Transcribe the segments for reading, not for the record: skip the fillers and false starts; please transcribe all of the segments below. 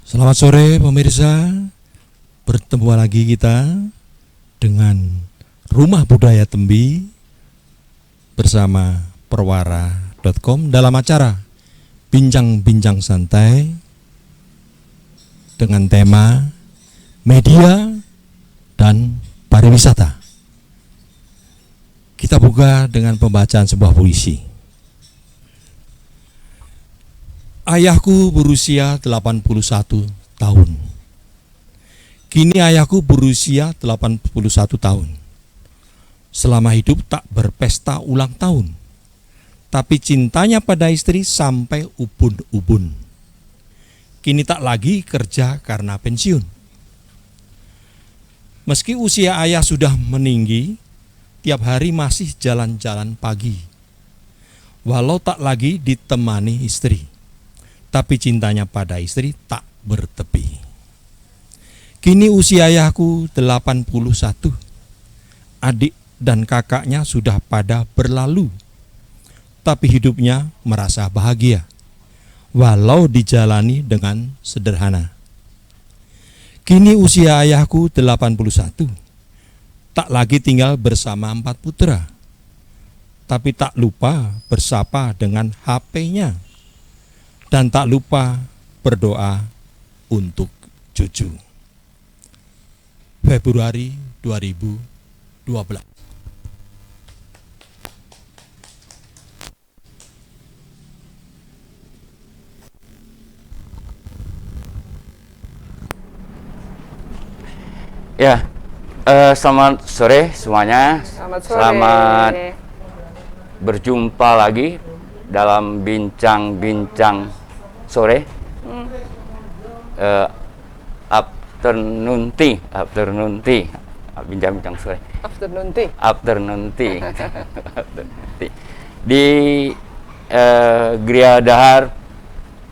Selamat sore pemirsa, bertemu lagi kita dengan Rumah Budaya Tembi bersama perwara.com dalam acara Bincang-Bincang Santai dengan tema media dan pariwisata. Kita buka dengan pembacaan sebuah puisi. Ayahku berusia 81 tahun. Kini ayahku berusia 81 tahun. Selama hidup tak berpesta ulang tahun, tapi cintanya pada istri sampai ubun-ubun. Kini tak lagi kerja karena pensiun. Meski usia ayah sudah meninggi, tiap hari masih jalan-jalan pagi. Walau tak lagi ditemani istri, tapi cintanya pada istri tak bertepi. Kini usia ayahku 81. Adik dan kakaknya sudah pada berlalu, tapi hidupnya merasa bahagia, walau dijalani dengan sederhana. Kini usia ayahku 81. Tak lagi tinggal bersama 4 putra, tapi tak lupa bersapa dengan HP-nya. Dan tak lupa berdoa untuk cucu. Februari 2012. Ya, selamat sore semuanya. Selamat sore. Selamat berjumpa lagi dalam bincang-bincang sore. Afternoon tea, bincang-bincang sore. Afternoon tea. Di Gria Dahar,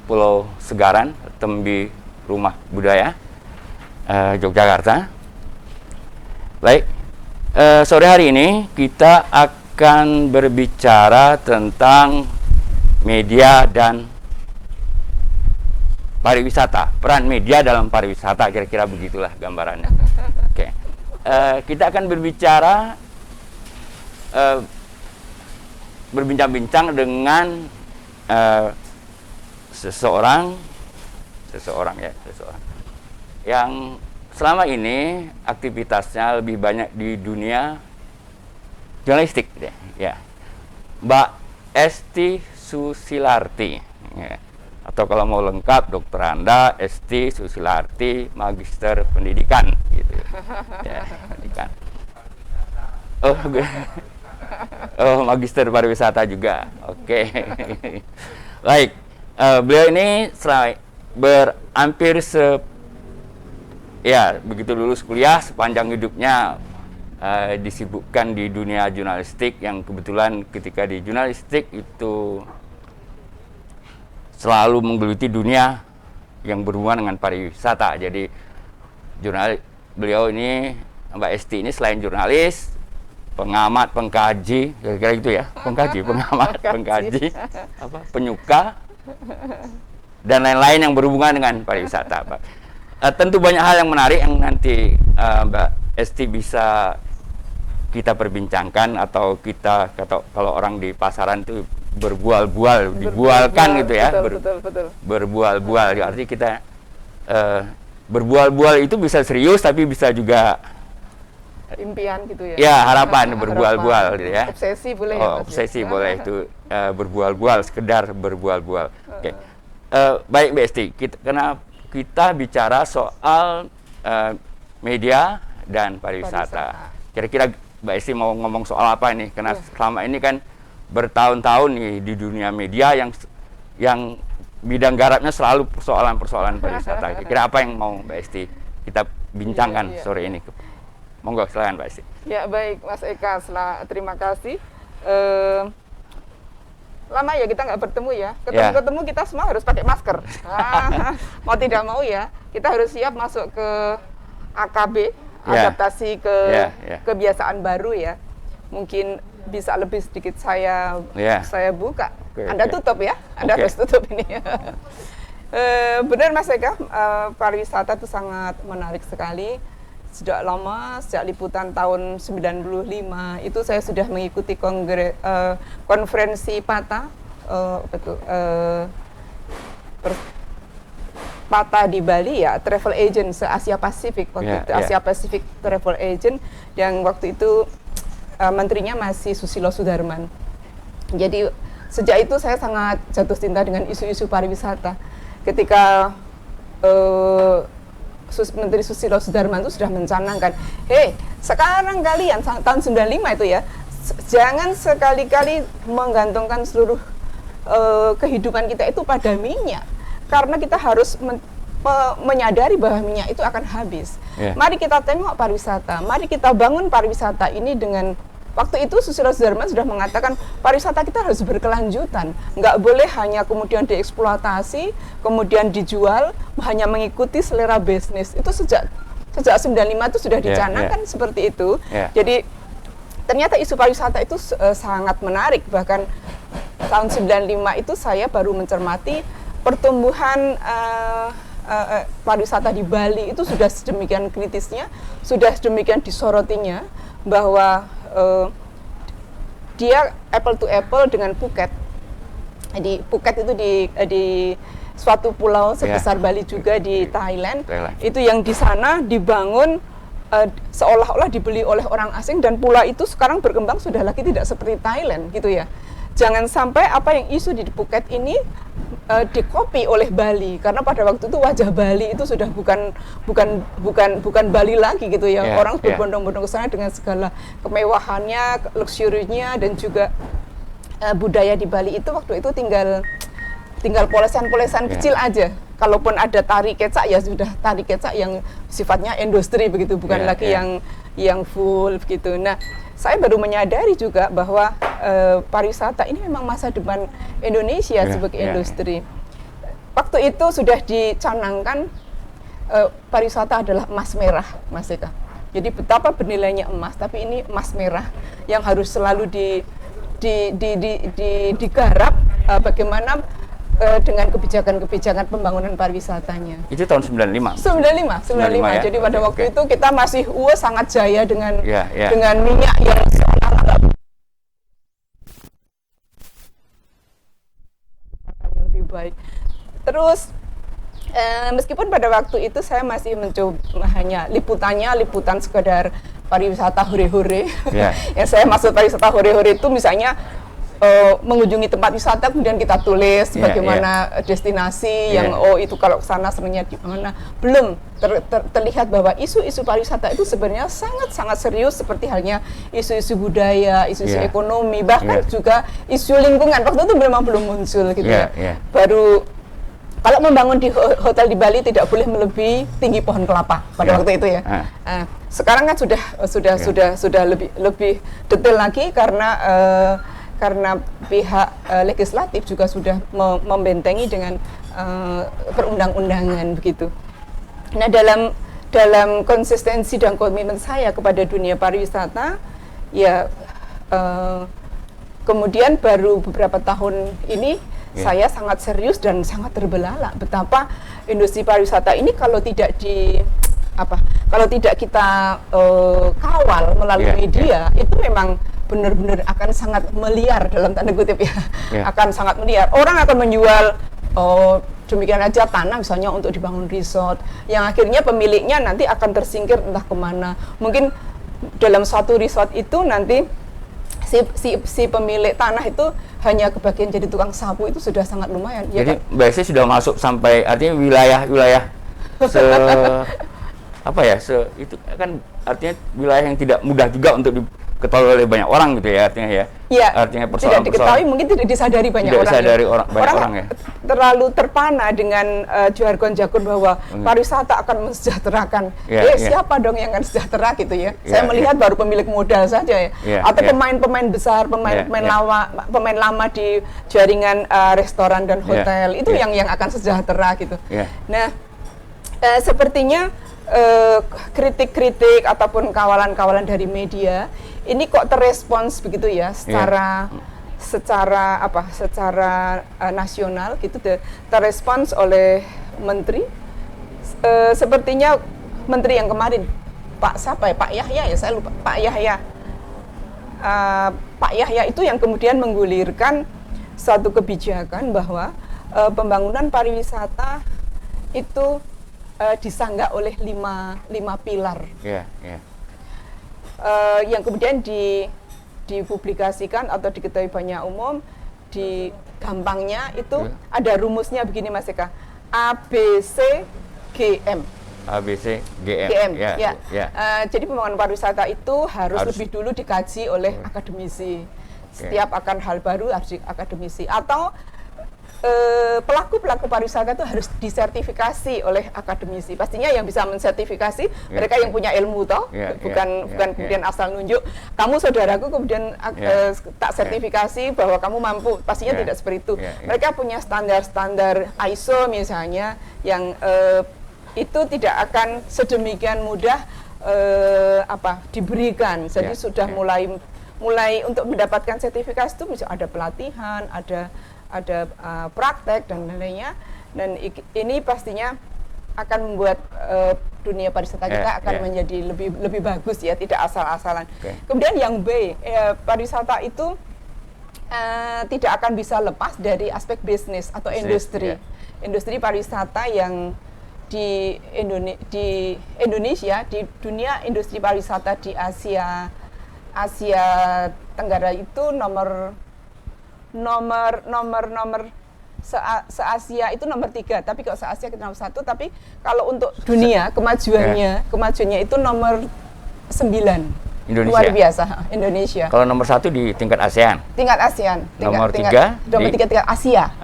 Pulau Segaran, Tembi Rumah Budaya, Yogyakarta. Baik, sore hari ini kita akan berbicara tentang media dan pariwisata, peran media dalam pariwisata, kira-kira begitulah gambarannya. Oke. Kita akan berbicara, berbincang-bincang dengan seseorang yang selama ini aktivitasnya lebih banyak di dunia jurnalistik, ya. Mbak Esti Susilarti, ya. Atau kalau mau lengkap, Dokter Anda Esti Susilarti, Magister Pendidikan, gitu. Ya, pendidikan. Oh, Magister Pariwisata juga. Oke. Baik, beliau ini hampir begitu lulus kuliah, sepanjang hidupnya disibukkan di dunia jurnalistik, yang kebetulan ketika di jurnalistik itu selalu menggeluti dunia yang berhubungan dengan pariwisata. Jadi beliau ini, Mbak Esti ini, selain jurnalis, pengamat, pengkaji, kira-kira gitu ya, pengamat, pengkaji, penyuka, dan lain-lain yang berhubungan dengan pariwisata. Tentu banyak hal yang menarik yang nanti Mbak Esti bisa kita perbincangkan, atau kita kalau orang di pasaran itu dibualkan gitu ya. Betul. Berbual-bual, artinya kita berbual-bual itu bisa serius tapi bisa juga impian gitu ya. Ya, harapan berbual-bual gitu ya. Obsesi boleh ya, Mas? Obsesi boleh, itu berbual-bual, sekedar berbual-bual. Oke. Baik Mbak Esti, karena kita bicara soal media dan pariwisata. Kira-kira Mbak Esti mau ngomong soal apa ini? Karena selama ini kan bertahun-tahun nih di dunia media yang bidang garapnya selalu persoalan-persoalan pariwisata. Kira-kira apa yang mau Mbak Esti kita bincangkan sore ini? Monggo, silakan Mbak Esti. Ya, baik Mas Eka, terima kasih. Lama ya kita nggak bertemu ya. Ketemu kita semua harus pakai masker. Mau tidak mau ya, kita harus siap masuk ke AKB, adaptasi ke kebiasaan baru ya. Mungkin bisa lebih sedikit saya buka. Anda tutup ya, Anda harus tutup ini. Benar Mas Eka, pariwisata itu sangat menarik sekali. Sejak lama, sejak liputan tahun 95 itu saya sudah mengikuti konferensi PATA, PATA di Bali ya, travel agent se-Asia Pasifik waktu itu, Asia Pasifik Travel Agent, yang waktu itu menterinya masih Susilo Sudarman. Jadi sejak itu saya sangat jatuh cinta dengan isu-isu pariwisata. Ketika Menteri Susilo Sudarman itu sudah mencanangkan, sekarang kalian tahun 95 itu ya, jangan sekali-kali menggantungkan seluruh kehidupan kita itu pada minyak, karena kita harus menyadari bahwa minyak itu akan habis. Mari kita tengok pariwisata, mari kita bangun pariwisata ini dengan. Waktu itu Susilo Sudarman sudah mengatakan pariwisata kita harus berkelanjutan, nggak boleh hanya kemudian dieksploitasi, kemudian dijual, hanya mengikuti selera bisnis. Itu sejak 95 itu sudah dicanangkan seperti itu. Jadi ternyata isu pariwisata itu sangat menarik. Bahkan tahun 95 itu saya baru mencermati pertumbuhan pariwisata di Bali itu sudah sedemikian kritisnya, sudah sedemikian disorotinya, bahwa dia apple to apple dengan Phuket. Di Phuket itu di suatu pulau sebesar Bali juga di Thailand. Itu yang di sana dibangun seolah-olah dibeli oleh orang asing, dan pulau itu sekarang berkembang sudah lagi tidak seperti Thailand gitu ya. Jangan sampai apa yang isu di Phuket ini dikopi oleh Bali, karena pada waktu itu wajah Bali itu sudah bukan Bali lagi gitu ya. Orang berbondong-bondong ke sana dengan segala kemewahannya, luxury-nya, dan juga budaya di Bali itu waktu itu tinggal polesan-polesan kecil aja. Kalaupun ada tari kecak ya sudah tari kecak yang sifatnya industri begitu, bukan lagi yang full begitu. Nah, saya baru menyadari juga bahwa pariwisata ini memang masa depan Indonesia sebagai industri. Waktu itu sudah dicanangkan pariwisata adalah emas merah, Mas Eka. Jadi betapa bernilainya emas, tapi ini emas merah yang harus selalu digarap bagaimana dengan kebijakan-kebijakan pembangunan pariwisatanya. Itu tahun 95? 95 ya? Jadi pada waktu itu kita masih sangat jaya dengan dengan minyak yang seolah-olah lebih baik. Terus meskipun pada waktu itu saya masih mencoba hanya liputan sekedar pariwisata hore-hore. Yang saya maksud pariwisata hore-hore itu misalnya mengunjungi tempat wisata, kemudian kita tulis bagaimana destinasi yang itu kalau sana seringnya di mana. Belum terlihat bahwa isu-isu pariwisata itu sebenarnya sangat-sangat serius, seperti halnya isu-isu budaya, isu-isu ekonomi, bahkan juga isu lingkungan. Waktu itu memang belum muncul gitu ya. Baru kalau membangun di hotel di Bali tidak boleh melebihi tinggi pohon kelapa pada waktu itu ya. Sekarang kan sudah lebih detail lagi karena pihak legislatif juga sudah membentengi dengan perundang-undangan begitu. Nah, dalam konsistensi dan komitmen saya kepada dunia pariwisata, ya kemudian baru beberapa tahun ini saya sangat serius dan sangat terbelalak betapa industri pariwisata ini kalau tidak kita kawal melalui media itu memang benar-benar akan sangat meliar dalam tanda kutip ya, akan sangat meliar. Orang akan menjual demikian aja tanah misalnya untuk dibangun resort, yang akhirnya pemiliknya nanti akan tersingkir entah kemana. Mungkin dalam suatu resort itu nanti si pemilik tanah itu hanya kebagian jadi tukang sapu, itu sudah sangat lumayan. Jadi biasanya sudah masuk sampai artinya wilayah itu kan artinya wilayah yang tidak mudah juga untuk diketahui oleh banyak orang gitu ya, artinya ya. Iya. Artinya tidak diketahui, mungkin tidak disadari banyak orang. Tidak disadari banyak orang ya. Terlalu terpana dengan jargon-jargon bahwa pariwisata akan mensejahterakan. Siapa dong yang akan sejahtera gitu ya? Saya melihat baru pemilik modal saja ya. Atau pemain-pemain besar, pemain lama di jaringan restoran dan hotel itu yang akan sejahtera gitu. Nah, sepertinya kritik-kritik ataupun kawalan-kawalan dari media ini kok terrespons begitu ya secara secara nasional gitu terrespons oleh menteri. Sepertinya menteri yang kemarin Pak Yahya ya, saya lupa, Pak Yahya. Pak Yahya itu yang kemudian menggulirkan suatu kebijakan bahwa pembangunan pariwisata itu disanggah oleh lima pilar. Yang kemudian dipublikasikan atau diketahui banyak umum. Di gampangnya itu ada rumusnya begini Mas Eka, ABCGM. ABCGM. Jadi pembangunan pariwisata itu harus lebih dulu dikaji oleh akademisi. Setiap akan hal baru harus akademisi, atau pelaku pariwisata itu harus disertifikasi oleh akademisi. Pastinya yang bisa mensertifikasi mereka yang punya ilmu toh, bukan kemudian asal nunjuk kamu saudaraku kemudian tak sertifikasi bahwa kamu mampu. Pastinya tidak seperti itu. Mereka punya standar-standar ISO misalnya yang itu tidak akan sedemikian mudah diberikan. Jadi sudah mulai untuk mendapatkan sertifikasi itu misalnya ada pelatihan, ada praktek dan lainnya, dan ini pastinya akan membuat dunia pariwisata kita akan menjadi lebih bagus ya, tidak asal-asalan. Kemudian yang B, pariwisata itu tidak akan bisa lepas dari aspek bisnis atau industri. Industri pariwisata yang di Indonesia, di dunia industri pariwisata di Asia Tenggara itu nomor se-Asia itu nomor 3, tapi kalau se-Asia kita nomor 1, tapi kalau untuk dunia kemajuannya itu nomor 9. Indonesia. Luar biasa, Indonesia. Kalau nomor 1 di tingkat ASEAN. Nomor 3 tingkat Asia.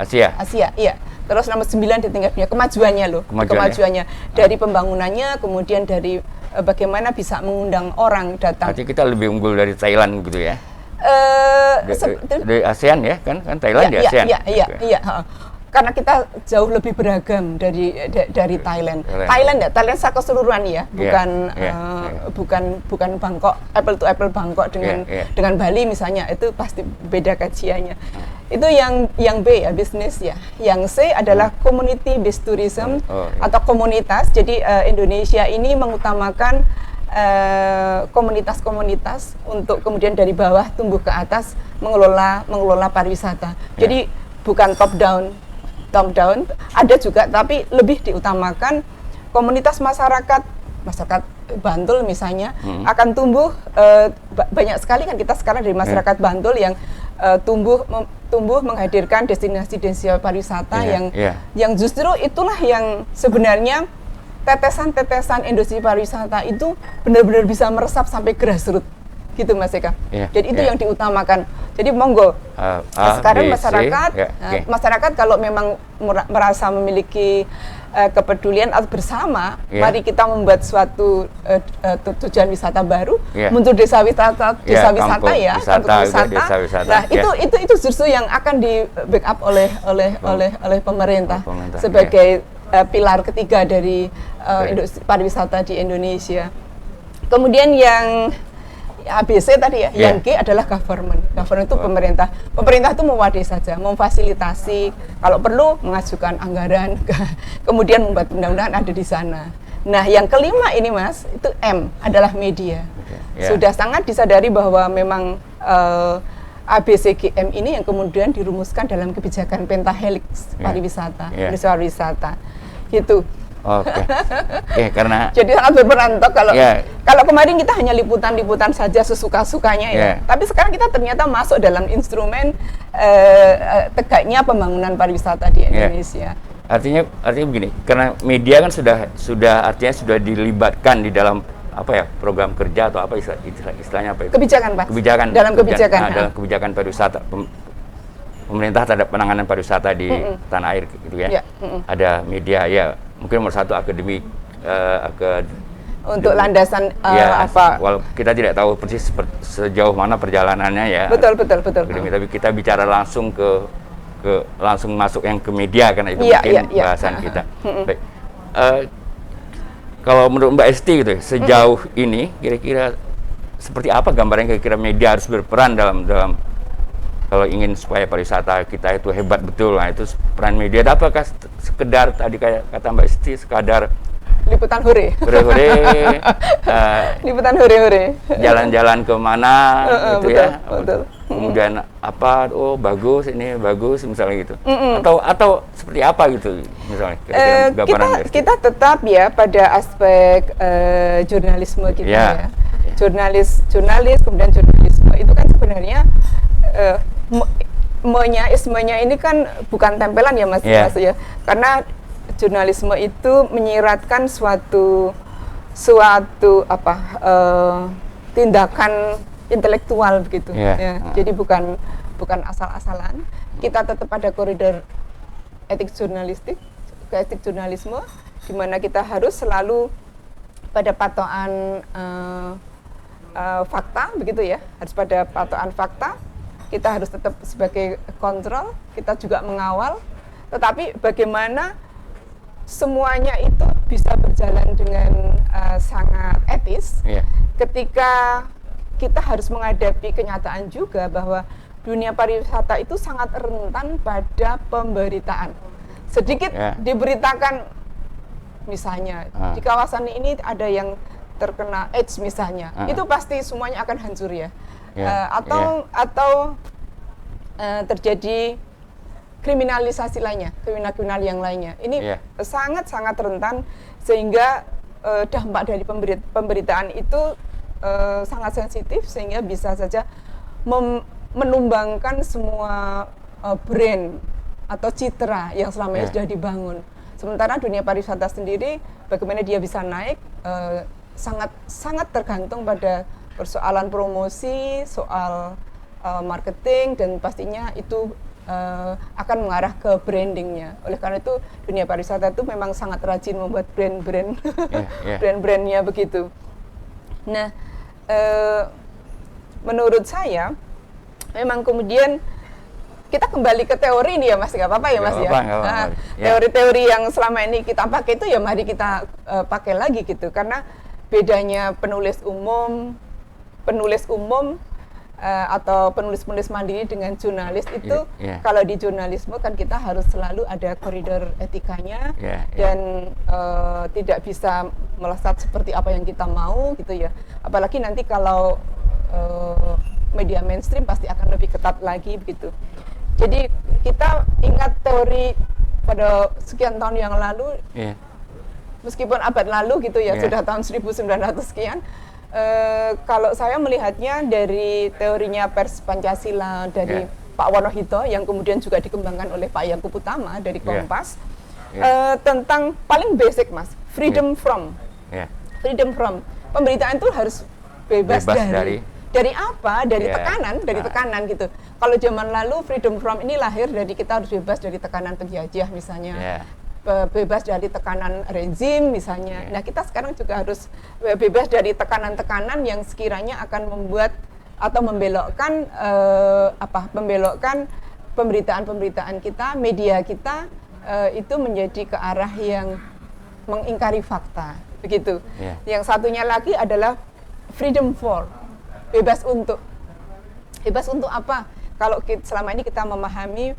Iya. Terus nomor 9 di tingkat dunia. Kemajuannya dari pembangunannya, kemudian dari bagaimana bisa mengundang orang datang. Artinya kita lebih unggul dari Thailand gitu ya. Dari ASEAN ya, kan Thailand di ASEAN. Iya. Karena kita jauh lebih beragam dari Thailand. Thailand secara keseluruhan ya, bukan Bangkok, apple to apple Bangkok dengan Bali misalnya, itu pasti beda kajiannya. Itu yang B ya, bisnis ya. Yang C adalah community based tourism atau komunitas. Jadi Indonesia ini mengutamakan komunitas-komunitas untuk kemudian dari bawah tumbuh ke atas mengelola pariwisata. Jadi bukan top down, ada juga, tapi lebih diutamakan komunitas masyarakat Bantul misalnya akan tumbuh banyak sekali kan kita sekarang dari masyarakat Bantul yang tumbuh menghadirkan destinasi pariwisata yang justru itulah yang sebenarnya tetesan-tetesan industri pariwisata itu benar-benar bisa meresap sampai grassroots gitu Mas Eka. Jadi itu yang diutamakan. Jadi monggo sekarang masyarakat kalau memang merasa memiliki kepedulian atau bersama, mari kita membuat suatu tujuan wisata baru, muncul desa wisata desa wisata. Nah, itu justru yang akan di backup oleh pemerintah sebagai pilar ketiga dari industri pariwisata di Indonesia. Kemudian yang ABC tadi ya, yang G adalah government. Government itu pemerintah. Pemerintah itu mewadai saja, memfasilitasi, kalau perlu mengajukan anggaran, kemudian membuat undang-undang ada di sana. Nah, yang kelima ini Mas, itu M adalah media. Sudah sangat disadari bahwa memang ABCGM ini yang kemudian dirumuskan dalam kebijakan pentahelix pariwisata, pariwisata, gitu. Karena jadi sangat berperan toh kalau kemarin kita hanya liputan-liputan saja sesuka-sukanya ya. Tapi sekarang kita ternyata masuk dalam instrumen tegaknya pembangunan pariwisata di Indonesia. Artinya begini, karena media kan sudah dilibatkan di dalam program kerja atau apa istilahnya apa itu? Kebijakan Pak. Dalam kebijakan pariwisata. Pemerintah terhadap penanganan pariwisata di tanah air gitu ya. Ada media mungkin nomor 1 akademi untuk landasan Walau kita tidak tahu persis sejauh mana perjalanannya ya. Betul. Akademi, tapi kita bicara langsung langsung masuk yang ke media karena itu mungkin bahasan kita. Baik. Kalau menurut Mbak Esti gitu, sejauh ini kira-kira seperti apa gambaran kira-kira media harus berperan dalam kalau ingin supaya pariwisata kita itu hebat betul, nah itu peran media. Apakah sekedar tadi kayak kata Mbak Esti, sekadar liputan hore, liputan hore, jalan-jalan kemana gitu betul, ya, betul. Kemudian apa, oh bagus, ini bagus misalnya gitu, atau seperti apa gitu misalnya kita tetap ya pada aspek jurnalisme kita ya. Jurnalis kemudian jurnalisme itu kan sebenarnya ismenya ini kan bukan tempelan ya Mas, Mas ya, karena jurnalisme itu menyiratkan suatu tindakan intelektual begitu ya. Jadi bukan asal-asalan. Kita tetap ada koridor etik jurnalisme di mana kita harus selalu pada patokan fakta begitu ya. Harus pada patokan fakta. Kita harus tetap sebagai kontrol, kita juga mengawal. Tetapi bagaimana semuanya itu bisa berjalan dengan sangat etis ketika kita harus menghadapi kenyataan juga bahwa dunia pariwisata itu sangat rentan pada pemberitaan. Sedikit diberitakan misalnya di kawasan ini ada yang terkena AIDS misalnya, itu pasti semuanya akan hancur ya. Atau terjadi kriminalisasi lainnya, kriminal yang lainnya. Ini sangat-sangat rentan sehingga dampak dari pemberitaan itu sangat sensitif sehingga bisa saja menumbangkan semua brand atau citra yang selama ini sudah dibangun. Sementara dunia pariwisata sendiri bagaimana dia bisa naik sangat tergantung pada persoalan promosi, soal marketing, dan pastinya itu akan mengarah ke brandingnya. Oleh karena itu dunia pariwisata itu memang sangat rajin membuat brand-brandnya begitu. Nah, menurut saya memang kemudian kita kembali ke teori ini ya Mas, nggak apa-apa ya Mas ya. Teori-teori yang selama ini kita pakai itu ya mari kita pakai lagi gitu, karena bedanya penulis umum atau penulis mandiri dengan jurnalis itu kalau di jurnalisme kan kita harus selalu ada koridor etikanya dan tidak bisa melesat seperti apa yang kita mau gitu ya. Apalagi nanti kalau media mainstream pasti akan lebih ketat lagi begitu. Jadi kita ingat teori pada sekian tahun yang lalu, meskipun abad lalu gitu ya, sudah tahun 1900 sekian. Kalau saya melihatnya dari teorinya pers Pancasila dari Pak Wonohito yang kemudian juga dikembangkan oleh Pak Yakub Utama dari Kompas, tentang paling basic Mas, freedom from. Freedom from. Pemberitaan itu harus bebas dari apa? Dari tekanan gitu. Kalau zaman lalu freedom from ini lahir dari kita harus bebas dari tekanan penjajah misalnya. Bebas dari tekanan rezim misalnya. Nah, kita sekarang juga harus bebas dari tekanan-tekanan yang sekiranya akan membuat atau membelokkan pemberitaan-pemberitaan kita, media kita itu menjadi ke arah yang mengingkari fakta, begitu. Yang satunya lagi adalah freedom for, bebas untuk apa? Kalau selama ini kita memahami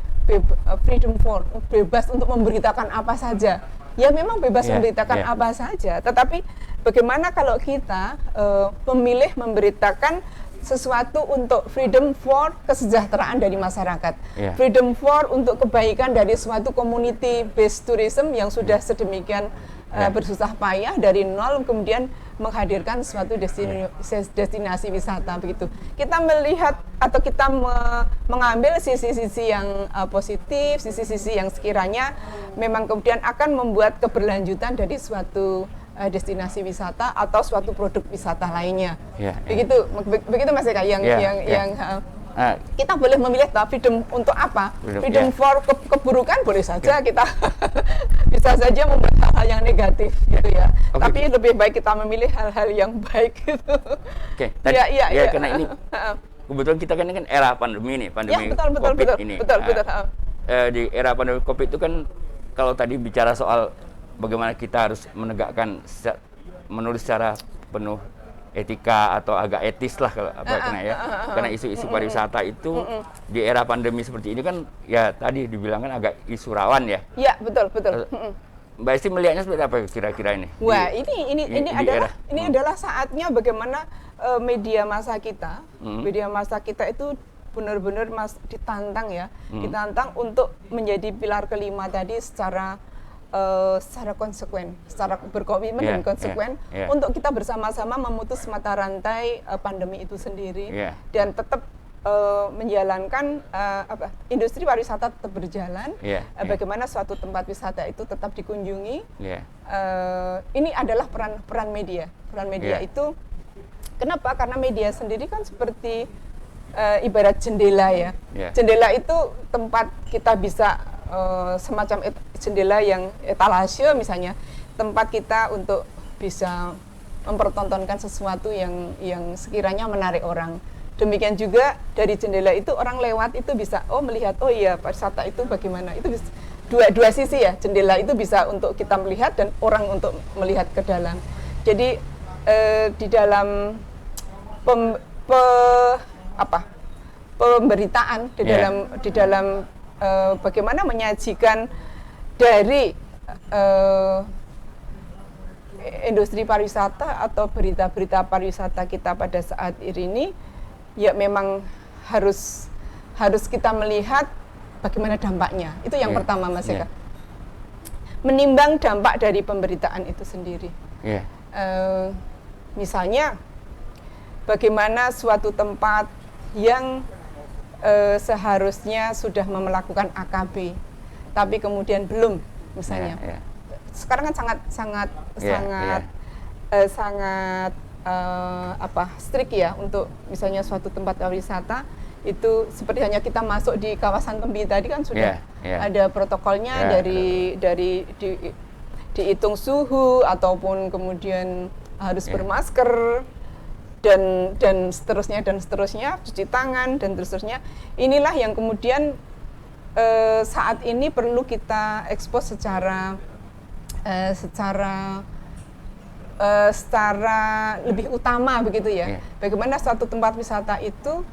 freedom for, bebas untuk memberitakan apa saja. Ya memang bebas memberitakan apa saja, tetapi bagaimana kalau kita memilih memberitakan sesuatu untuk freedom for kesejahteraan dari masyarakat, freedom for untuk kebaikan dari suatu community based tourism yang sudah sedemikian bersusah payah dari nol kemudian menghadirkan suatu destinasi wisata begitu. Kita melihat atau kita mengambil sisi-sisi yang positif, sisi-sisi yang sekiranya memang kemudian akan membuat keberlanjutan dari suatu destinasi wisata atau suatu produk wisata lainnya. Begitu Mas Eka kita boleh memilih freedom untuk apa? Freedom for keburukan boleh saja kita bisa saja membuat hal-hal yang negatif gitu ya. Tapi lebih baik kita memilih hal-hal yang baik gitu. Karena ini kebetulan kita kan era pandemi nih, COVID ini. Betul. Di era pandemi COVID itu kan kalau tadi bicara soal bagaimana kita harus menegakkan menulis secara penuh etika atau agak etis lah kalau karena isu-isu pariwisata itu di era pandemi seperti ini kan ya tadi dibilang kan agak isu rawan ya. Iya, betul. Mbak Esti melihatnya seperti apa kira-kira ini? Wah, ini adalah saatnya bagaimana media massa kita itu benar-benar ditantang ya, ditantang untuk menjadi pilar kelima tadi secara konsekuen, secara berkomitmen dan konsekuen untuk kita bersama-sama memutus mata rantai pandemi itu sendiri dan tetap menjalankan industri pariwisata tetap berjalan, bagaimana suatu tempat wisata itu tetap dikunjungi. Ini adalah peran media. Peran media itu kenapa? Karena media sendiri kan seperti ibarat jendela ya. Jendela itu tempat kita bisa semacam jendela yang etalase misalnya, tempat kita untuk bisa mempertontonkan sesuatu yang sekiranya menarik orang. Demikian juga dari jendela itu orang lewat itu bisa melihat pariwisata itu bagaimana. Itu bisa, dua sisi ya, jendela itu bisa untuk kita melihat dan orang untuk melihat ke dalam. Jadi di dalam pemberitaan di dalam bagaimana menyajikan dari industri pariwisata atau berita-berita pariwisata kita pada saat ini ya memang harus kita melihat bagaimana dampaknya. Itu yang pertama Mas Eka. Menimbang dampak dari pemberitaan itu sendiri. Misalnya bagaimana suatu tempat yang seharusnya sudah melakukan AKB, tapi kemudian belum, misalnya. Sekarang kan sangat strict ya untuk misalnya suatu tempat wisata itu seperti hanya kita masuk di kawasan Tembi tadi kan sudah ada protokolnya dari dihitung suhu ataupun kemudian harus bermasker. Dan seterusnya, cuci tangan dan seterusnya. Inilah yang kemudian saat ini perlu kita ekspos secara lebih utama begitu ya. Bagaimana suatu tempat wisata itu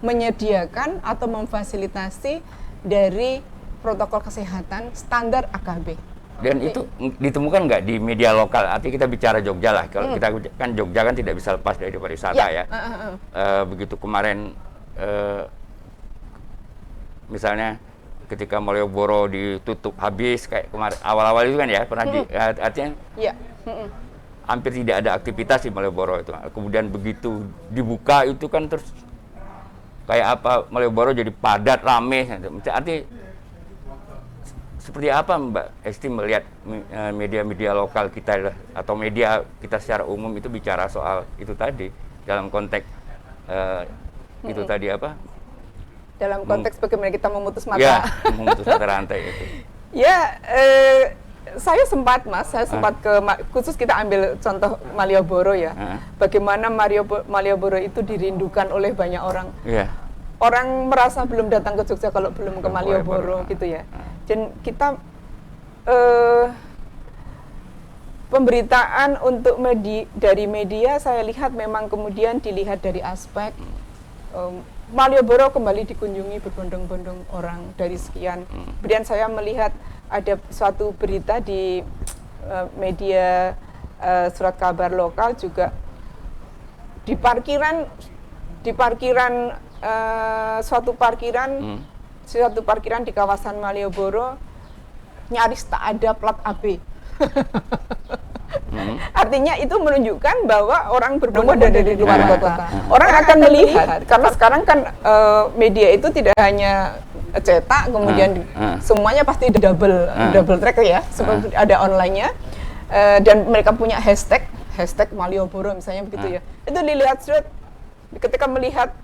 menyediakan atau memfasilitasi dari protokol kesehatan standar AKB. Dan itu ditemukan nggak di media lokal? Artinya kita bicara Jogja lah. Kalau kita kan Jogja kan tidak bisa lepas dari pariwisata ya. Begitu kemarin misalnya ketika Malioboro ditutup habis kayak kemarin awal-awal itu kan ya pernah artinya hampir tidak ada aktivitas di Malioboro itu. Kemudian begitu dibuka itu kan terus kayak apa Malioboro jadi padat, rame. Artinya seperti apa Mbak Esti melihat media-media lokal kita atau media kita secara umum itu bicara soal itu tadi dalam konteks itu tadi apa? Dalam konteks bagaimana kita memutus mata rantai itu. Saya sempat khusus kita ambil contoh Malioboro ya. Bagaimana Malioboro itu dirindukan oleh banyak orang. Orang merasa belum datang ke Jogja kalau belum ke Malioboro gitu ya. Dan kita pemberitaan untuk dari media saya lihat memang kemudian dilihat dari aspek Malioboro kembali dikunjungi berbondong-bondong orang dari sekian. Kemudian saya melihat ada suatu berita di media surat kabar lokal juga di suatu parkiran di kawasan Malioboro nyaris tak ada plat AB. Artinya itu menunjukkan bahwa orang berbondong-bondong dari luar kota. Orang akan melihat karena sekarang kan media itu tidak hanya cetak kemudian semuanya pasti double track ya, seperti ada online-nya dan mereka punya hashtag Malioboro misalnya begitu ya. Itu dilihat ketika melihat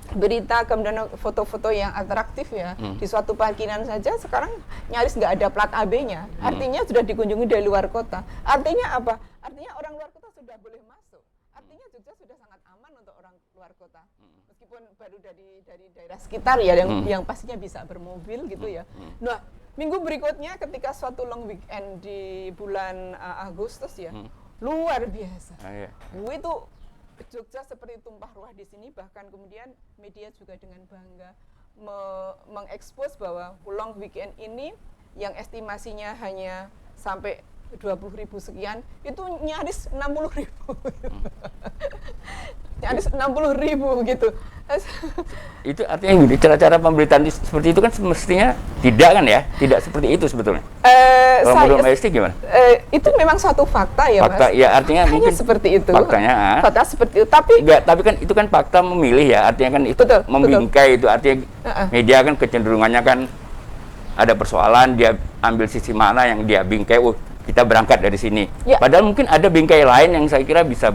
berita kemudian foto-foto yang atraktif ya di suatu parkiran saja sekarang nyaris nggak ada plat AB-nya. Artinya sudah dikunjungi dari luar kota. Artinya apa? Artinya orang luar kota sudah boleh masuk. Artinya Jogja sudah sangat aman untuk orang luar kota. Meskipun baru dari daerah sekitar ya yang pastinya bisa bermobil gitu ya. Nah, minggu berikutnya ketika suatu long weekend di bulan Agustus ya. luar biasa. Iya. Itu Jogja seperti tumpah ruah di sini, bahkan kemudian media juga dengan bangga mengekspos bahwa long weekend ini yang estimasinya hanya sampai 20.000 sekian, itu nyaris 60.000. Nyaris 60.000 gitu. Itu artinya gini, cara-cara pemberitaan seperti itu kan semestinya tidak kan ya? Tidak seperti itu sebetulnya. Kalau menurut Mbak Esti gimana? Itu memang suatu fakta ya, fakta, Mas. ya artinya Faktanya mungkin seperti itu. Faktanya. Fakta seperti itu, tapi enggak, tapi kan itu kan fakta memilih ya, artinya kan itu betul, membingkai betul. itu artinya media kan kecenderungannya kan ada persoalan, dia ambil sisi mana yang dia bingkai, kita berangkat dari sini. Ya. Padahal mungkin ada bingkai lain yang saya kira bisa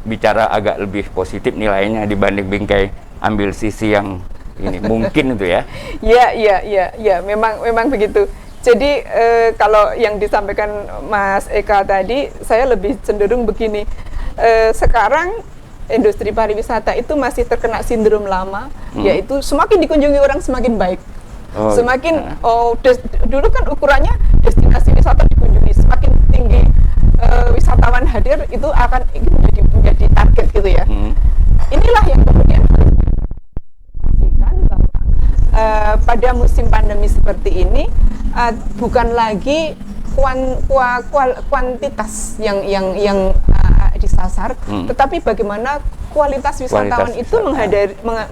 bicara agak lebih positif nilainya dibanding bingkai ambil sisi yang ini mungkin itu ya. Ya, memang begitu. Jadi kalau yang disampaikan Mas Eka tadi, saya lebih cenderung begini. Sekarang industri pariwisata itu masih terkena sindrom lama, yaitu semakin dikunjungi orang semakin baik. Dulu kan ukurannya destinasi wisata dikunjungi, semakin tinggi wisatawan hadir itu akan menjadi target gitu ya. Inilah yang kemudian bahwa pada musim pandemi seperti ini bukan lagi kuantitas yang disasar, tetapi bagaimana kualitas wisatawan itu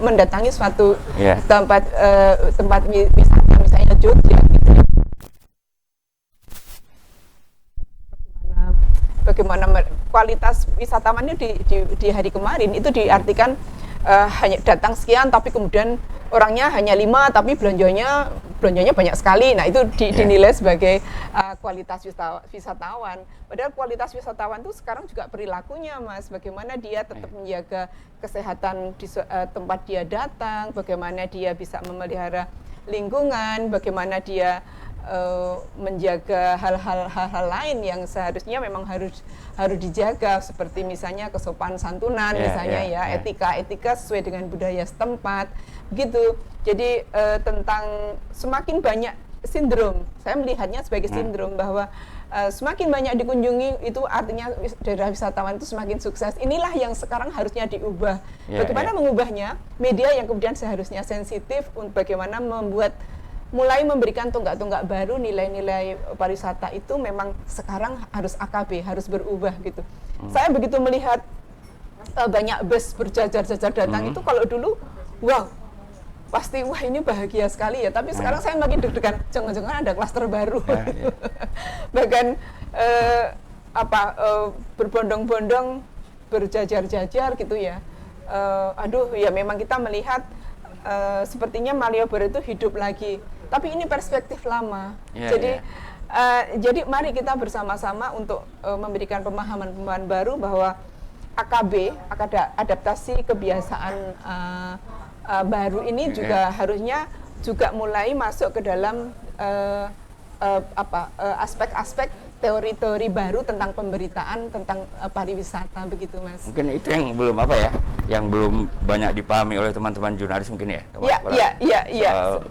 mendatangi suatu tempat wisata, misalnya Jogja. Bagaimana kualitas wisatawannya di hari kemarin itu diartikan hanya datang sekian, tapi kemudian orangnya hanya 5, tapi belanjanya banyak sekali. Nah, itu dinilai sebagai kualitas wisatawan. Padahal kualitas wisatawan itu sekarang juga perilakunya, Mas. Bagaimana dia tetap menjaga kesehatan di tempat dia datang, bagaimana dia bisa memelihara lingkungan, bagaimana dia menjaga hal-hal lain yang seharusnya memang harus dijaga, seperti misalnya kesopanan santunan, etika sesuai dengan budaya setempat, begitu. Jadi tentang semakin banyak sindrom, saya melihatnya sebagai sindrom bahwa semakin banyak dikunjungi itu artinya daerah wisatawan itu semakin sukses. Inilah yang sekarang harusnya diubah. Bagaimana mengubahnya? Media yang kemudian seharusnya sensitif untuk bagaimana mulai memberikan tonggak-tonggak baru, nilai-nilai pariwisata itu memang sekarang harus AKB, harus berubah gitu. Saya begitu melihat banyak bus berjajar-jajar datang itu, kalau dulu pasti ini bahagia sekali ya, tapi sekarang saya makin deg-degan, jangan-jangan ada klaster baru. Bahkan berbondong-bondong, berjajar-jajar gitu ya. Ya memang kita melihat sepertinya Malioboro itu hidup lagi. Tapi ini perspektif lama. Jadi mari kita bersama-sama untuk memberikan pemahaman-pemahaman baru bahwa AKB, adaptasi kebiasaan baru ini juga harusnya juga mulai masuk ke dalam aspek-aspek teori-teori baru tentang pemberitaan tentang pariwisata, begitu, Mas. Mungkin itu yang belum yang belum banyak dipahami oleh teman-teman jurnalis mungkin ya. Iya.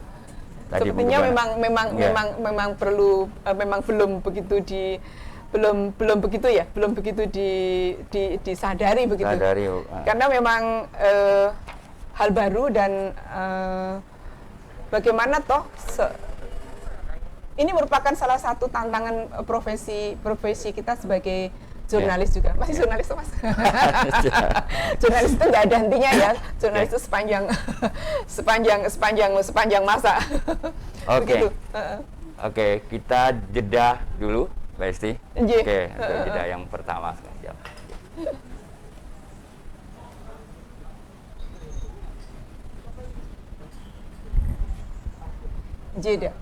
Sepertinya memang perlu, memang belum begitu disadari begitu. Karena memang hal baru dan bagaimana toh ini merupakan salah satu tantangan profesi kita sebagai jurnalis juga. Masih jurnalis tuh, Mas? Jurnalis itu nggak ada hentinya ya. Jurnalis itu sepanjang masa. Oke, kita jeda dulu, Mbak Esti. Oke, jeda yang pertama. Jeda.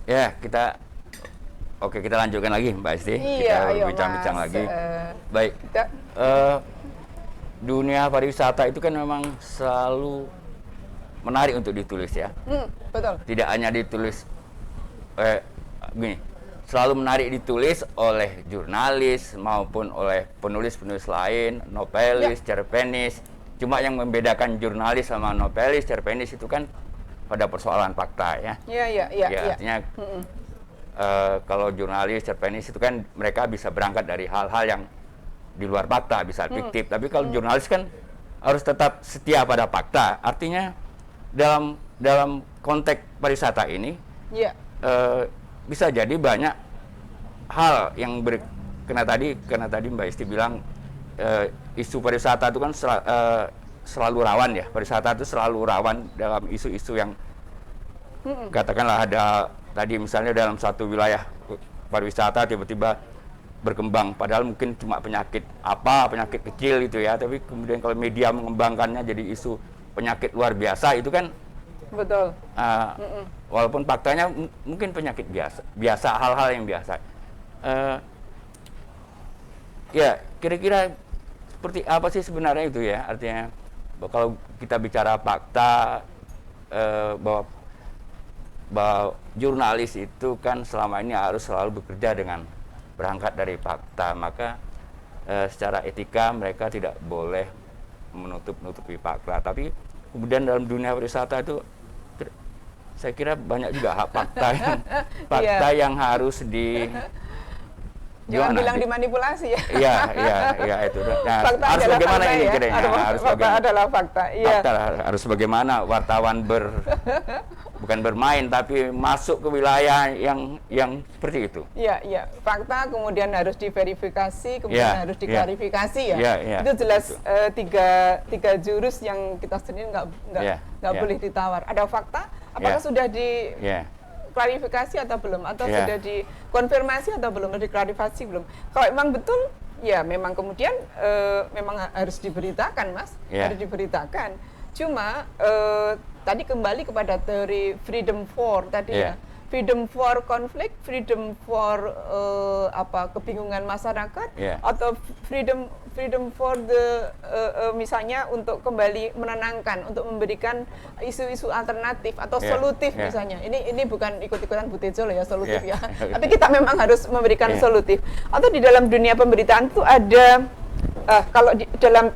Ya, kita lanjutkan lagi Mbak Esti. Iya, kita bincang-bincang lagi. Baik. Kita, dunia pariwisata itu kan memang selalu menarik untuk ditulis ya. betul. Tidak hanya ditulis gini, selalu menarik ditulis oleh jurnalis maupun oleh penulis-penulis lain, novelis, cerpenis. Cuma yang membedakan jurnalis sama novelis, cerpenis itu kan pada persoalan fakta ya. Iya. Artinya kalau jurnalis, cerpenis itu kan mereka bisa berangkat dari hal-hal yang di luar fakta, bisa fiktif. Tapi kalau jurnalis kan harus tetap setia pada fakta. Artinya dalam konteks pariwisata ini bisa jadi banyak hal yang karena tadi Mbak Esti bilang isu pariwisata itu kan selalu rawan ya. Pariwisata itu selalu rawan dalam isu-isu yang katakanlah ada tadi misalnya dalam satu wilayah pariwisata tiba-tiba berkembang, padahal mungkin cuma penyakit kecil gitu ya, tapi kemudian kalau media mengembangkannya jadi isu penyakit luar biasa, itu kan betul. Walaupun faktanya mungkin penyakit biasa, hal-hal yang biasa. Ya, kira-kira seperti apa sih sebenarnya itu ya? Artinya kalau kita bicara fakta, bahwa jurnalis itu kan selama ini harus selalu bekerja dengan berangkat dari fakta, maka secara etika mereka tidak boleh menutupi fakta. Tapi kemudian dalam dunia pariwisata itu saya kira banyak juga fakta yang harus jangan bilang dimanipulasi ya. Iya itu. Nah, fakta harus bagaimana ini ya? kiranya? Fakta adalah fakta. Iya. Fakta harus bagaimana wartawan bukan bermain tapi masuk ke wilayah yang seperti itu. Iya. Fakta kemudian harus diverifikasi, kemudian harus diklarifikasi ya. Itu jelas tiga jurus yang kita sendiri nggak boleh ditawar. Ada fakta, apakah sudah diklarifikasi atau belum, atau sudah dikonfirmasi atau belum, diklarifikasi belum. Kalau memang betul, ya memang kemudian memang harus diberitakan, Mas, harus diberitakan. Cuma tadi kembali kepada teori freedom for tadi ya, freedom for konflik, freedom for kebingungan masyarakat, atau freedom for the misalnya untuk kembali menenangkan, untuk memberikan isu-isu alternatif atau solutif misalnya. Ini bukan ikut-ikutan Butejo loh ya, solutif ya. Tapi kita memang harus memberikan solutif. Atau di dalam dunia pemberitaan itu ada kalau dalam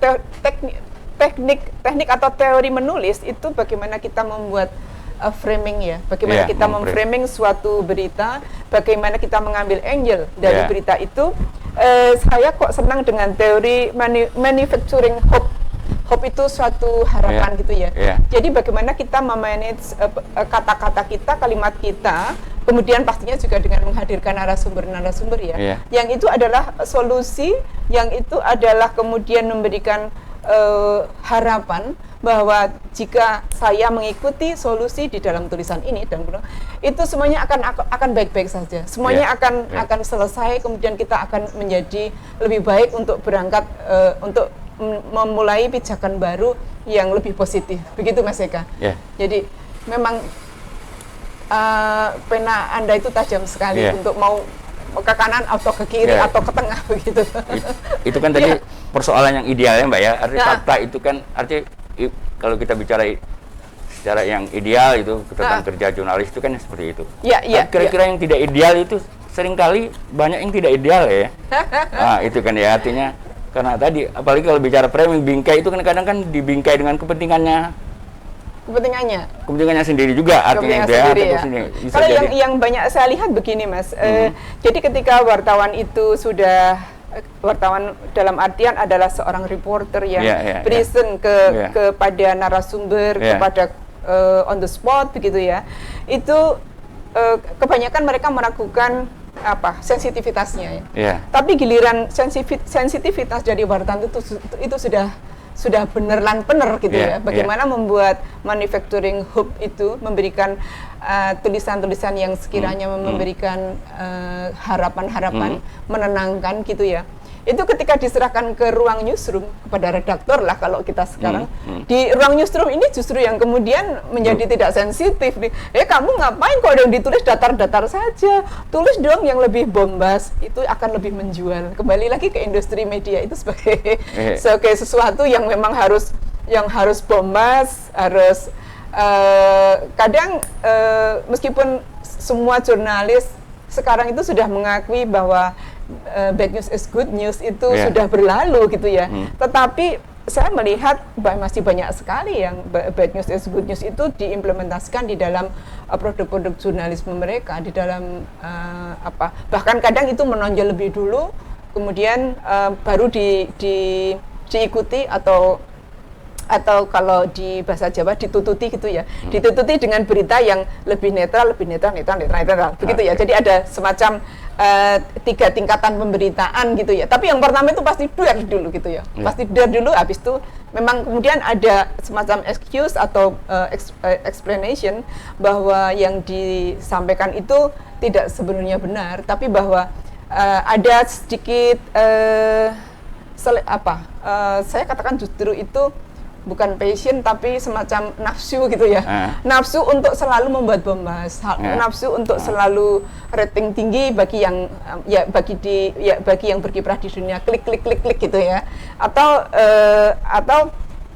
teknik atau teori menulis itu bagaimana kita membuat framing ya, bagaimana kita memframing suatu berita, bagaimana kita mengambil angle dari berita itu. Saya kok senang dengan teori manufacturing hope. Hope itu suatu harapan gitu ya. Jadi bagaimana kita memanage kata-kata kita, kalimat kita, kemudian pastinya juga dengan menghadirkan narasumber ya. Yang itu adalah solusi, yang itu adalah kemudian memberikan harapan bahwa jika saya mengikuti solusi di dalam tulisan ini dan itu semuanya akan baik-baik saja, semuanya akan selesai, kemudian kita akan menjadi lebih baik untuk berangkat untuk memulai pijakan baru yang lebih positif, begitu Mas Eka. Jadi memang pena Anda itu tajam sekali untuk mau ke kanan atau ke kiri atau ke tengah begitu. Itu kan tadi persoalan yang ideal ya Mbak ya. Artinya fakta itu kan artinya kalau kita bicara secara yang ideal itu tentang kerja jurnalis itu kan seperti itu. Kira-kira yang tidak ideal itu seringkali banyak yang tidak ideal ya. Nah, itu kan ya artinya karena tadi apalagi kalau bicara framing bingkai itu kan kadang kan dibingkai dengan kepentingannya sendiri juga artinya Kalau yang banyak saya lihat begini Mas, jadi ketika wartawan itu sudah wartawan dalam artian adalah seorang reporter yang present kepada narasumber, kepada on the spot begitu ya, itu kebanyakan mereka meragukan sensitivitasnya ya. Tapi giliran sensitivitas dari wartawan itu sudah beneran gitu ya. Bagaimana membuat manufacturing hope itu memberikan tulisan-tulisan yang sekiranya memberikan harapan-harapan menenangkan gitu ya. itu ketika diserahkan ke ruang newsroom kepada redaktor lah kalau kita sekarang di ruang newsroom ini justru yang kemudian menjadi tidak sensitif nih. Kamu ngapain kok yang ditulis datar-datar saja, tulis dong yang lebih bombas, itu akan lebih menjual. Kembali lagi ke industri media itu sebagai sesuatu yang memang harus bombas, harus kadang meskipun semua jurnalis sekarang itu sudah mengakui bahwa bad news is good news itu sudah berlalu gitu ya. Tetapi saya melihat masih banyak sekali yang bad news is good news itu diimplementasikan di dalam produk-produk jurnalisme mereka, di dalam bahkan kadang itu menonjol lebih dulu, kemudian baru diikuti atau kalau di bahasa Jawa ditututi gitu ya, ditututi dengan berita yang lebih netral begitu ya. Jadi ada semacam 3 tingkatan pemberitaan gitu ya. Tapi yang pertama itu pasti dare dulu gitu ya, pasti dare dulu, habis itu memang kemudian ada semacam excuse atau explanation bahwa yang disampaikan itu tidak sebenarnya benar, tapi bahwa ada sedikit saya katakan justru itu bukan passion tapi semacam nafsu gitu ya. Nafsu untuk selalu membuat bombas, nafsu untuk selalu rating tinggi bagi yang bagi yang berkiprah di dunia klik gitu ya. Atau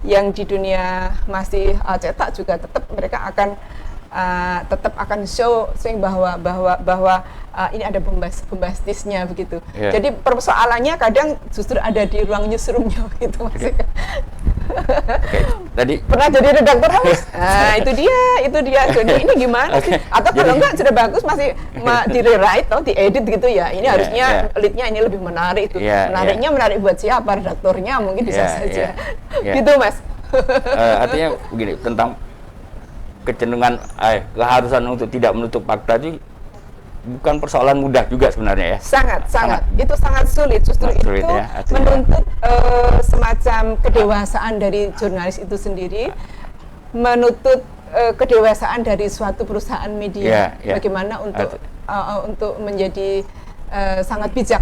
yang di dunia masih cetak juga tetap mereka akan show bahwa ini ada bombastisnya begitu. Jadi persoalannya kadang justru ada di ruang newsroomnya gitu Mas. Tadi pernah jadi redaktor Mas? Nah, itu dia. Jadi ini gimana sih? Atau kalau enggak sudah bagus masih di rewrite atau diedit gitu ya. Ini harusnya leadnya ini lebih menarik itu. Menariknya menarik buat siapa? Redaktornya mungkin bisa saja. Gitu Mas. Artinya begini, tentang kecenderungan keharusan untuk tidak menutup fakta itu bukan persoalan mudah juga sebenarnya ya. Sangat. Itu sangat sulit. Justru itu menuntut semacam kedewasaan dari jurnalis itu sendiri, menuntut kedewasaan dari suatu perusahaan media. Bagaimana untuk menjadi sangat bijak.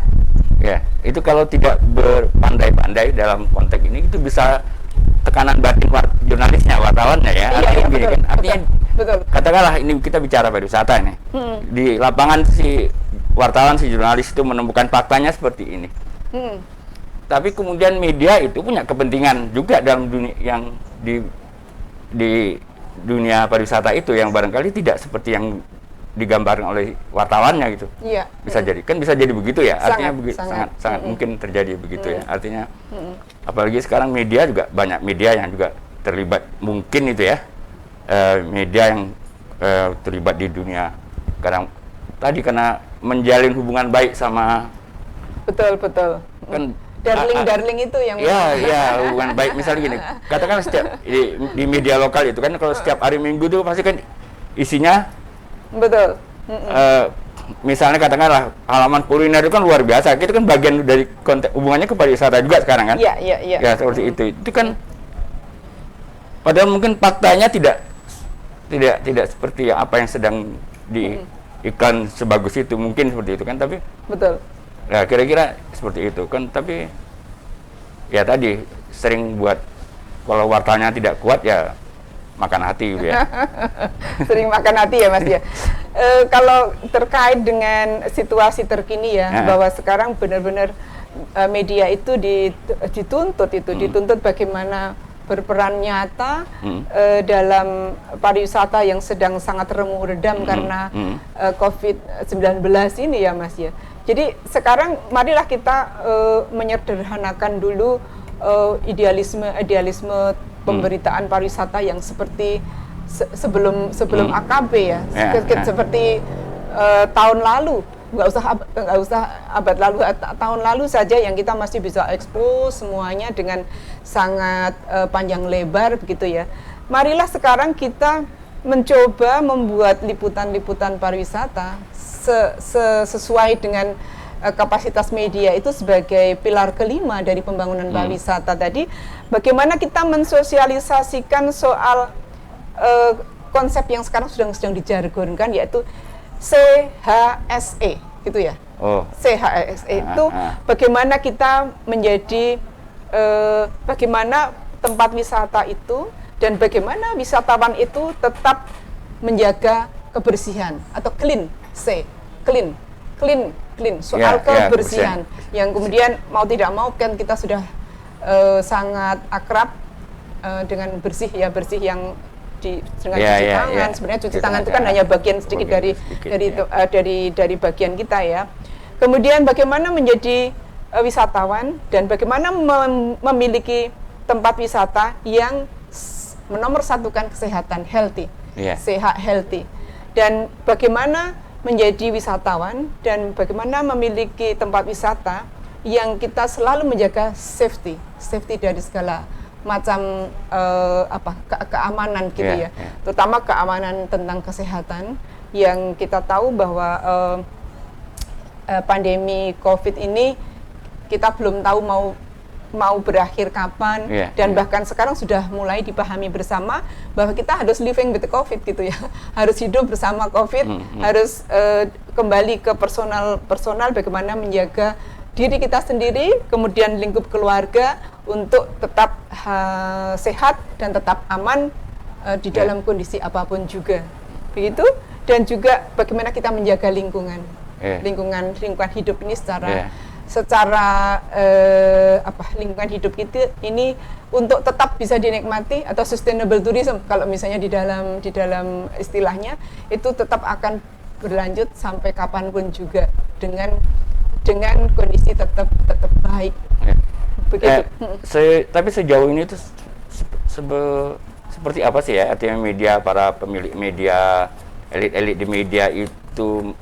Ya, itu kalau tidak berpandai-pandai dalam konteks ini itu bisa tekanan batin jurnalisnya, wartawannya ya. Artinya begini kan. Artinya betul. Katakanlah ini kita bicara pariwisata nih. Di lapangan si wartawan, si jurnalis itu menemukan faktanya seperti ini. Tapi kemudian media itu punya kepentingan juga dalam dunia yang di dunia pariwisata itu yang barangkali tidak seperti yang digambarkan oleh wartawannya gitu. Iya. Bisa jadi kan, bisa jadi begitu ya. Artinya sangat mungkin terjadi begitu ya. Artinya apalagi sekarang media juga banyak media yang juga terlibat mungkin itu ya. Media yang terlibat di dunia kadang tadi karena menjalin hubungan baik sama betul kan darling itu yang hubungan baik. Misalnya gini, katakan setiap di media lokal itu kan kalau setiap hari Minggu tuh pasti kan isinya betul. Misalnya katakanlah halaman kuliner itu kan luar biasa, itu kan bagian dari konteks hubungannya ke pariwisata juga sekarang kan. Iya. Ya seperti itu kan padahal mungkin faktanya tidak seperti apa yang sedang di iklan sebagus itu, mungkin seperti itu kan, tapi betul. Ya kira-kira seperti itu kan, tapi ya tadi sering buat kalau wartanya tidak kuat ya makan hati gitu ya. Sering makan hati ya Mas ya. Kalau terkait dengan situasi terkini ya, bahwa sekarang benar-benar media itu dituntut bagaimana berperan nyata dalam pariwisata yang sedang sangat remuk redam karena COVID-19 ini ya Mas ya. Jadi sekarang marilah kita menyederhanakan dulu idealisme pemberitaan pariwisata yang seperti sebelum AKB ya, seperti tahun lalu. Nggak usah abad lalu, tahun lalu saja yang kita masih bisa expose semuanya dengan sangat panjang lebar begitu ya. Marilah sekarang kita mencoba membuat liputan-liputan pariwisata sesuai dengan kapasitas media itu sebagai pilar kelima dari pembangunan pariwisata tadi. Bagaimana kita mensosialisasikan soal konsep yang sekarang sedang dijargonkan, yaitu CHSE gitu ya. CHSE itu bagaimana kita menjadi bagaimana tempat wisata itu dan bagaimana wisatawan itu tetap menjaga kebersihan atau clean, clean soal kebersihan yang kemudian mau tidak mau kan kita sudah sangat akrab dengan bersih yang dengan cuci tangan. Sebenarnya cuci tangan itu kan hanya bagian sedikit dari bagian kita ya. Kemudian bagaimana menjadi wisatawan dan bagaimana memiliki tempat wisata yang menomorsatukan kesehatan, healthy, sehat, healthy, dan bagaimana menjadi wisatawan dan bagaimana memiliki tempat wisata yang kita selalu menjaga safety dari segala macam keamanan gitu ya. Terutama keamanan tentang kesehatan yang kita tahu bahwa pandemi COVID ini kita belum tahu mau berakhir kapan dan bahkan sekarang sudah mulai dipahami bersama bahwa kita harus living with COVID gitu ya. Harus hidup bersama COVID, harus kembali ke personal bagaimana menjaga diri kita sendiri, kemudian lingkup keluarga untuk tetap sehat dan tetap aman di dalam kondisi apapun juga. Begitu, dan juga bagaimana kita menjaga lingkungan hidup ini secara lingkungan hidup kita ini untuk tetap bisa dinikmati atau sustainable tourism kalau misalnya di dalam istilahnya itu tetap akan berlanjut sampai kapanpun juga dengan kondisi tetap baik. Begitu. Tapi sejauh ini tuh seperti apa sih ya artinya media, para pemilik media, elit-elit di media itu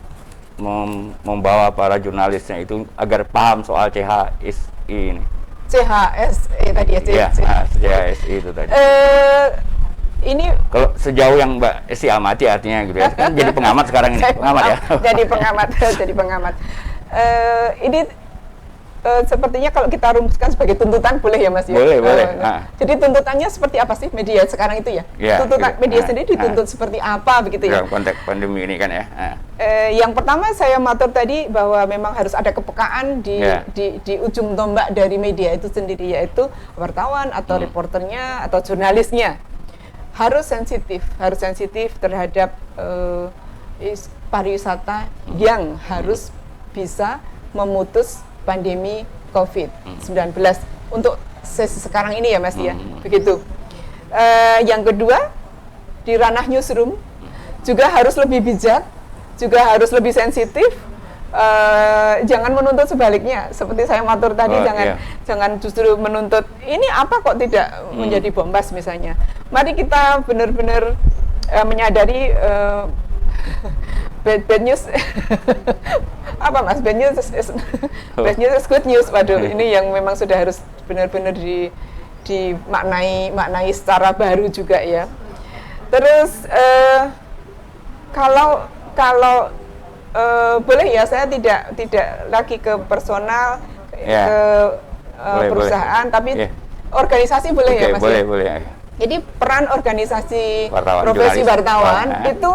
membawa para jurnalisnya itu agar paham soal CHSE ini. CHSE tadi ya. CHSE itu tadi. Ini kalau sejauh yang Mbak Esti amati artinya gitu ya. Kan jadi pengamat sekarang ini. Pengamat ya. Jadi pengamat. Ini sepertinya kalau kita rumuskan sebagai tuntutan boleh ya Mas ya? Boleh. Jadi tuntutannya seperti apa sih media sekarang itu ya? Tuntutan gitu. Media sendiri dituntut seperti apa begitu ya? Konteks pandemi ini kan ya. Yang pertama saya matur tadi bahwa memang harus ada kepekaan di ujung tombak dari media itu sendiri, yaitu wartawan atau reporternya atau jurnalisnya harus sensitif terhadap pariwisata yang harus bisa memutus pandemi COVID-19 untuk sesi sekarang ini ya Mas ya, begitu. Yang kedua, di ranah newsroom juga harus lebih bijak, juga harus lebih sensitif, jangan menuntut sebaliknya, seperti saya matur tadi, jangan justru menuntut, ini apa kok tidak menjadi bombas misalnya. Mari kita benar-benar menyadari bad news apa Mas, bad news is good news. Waduh, ini yang memang sudah harus benar-benar dimaknai secara baru juga ya. Terus kalau boleh ya, saya tidak lagi ke personal, ke perusahaan, tapi organisasi boleh ya Mas? Boleh. Jadi peran organisasi profesi wartawan itu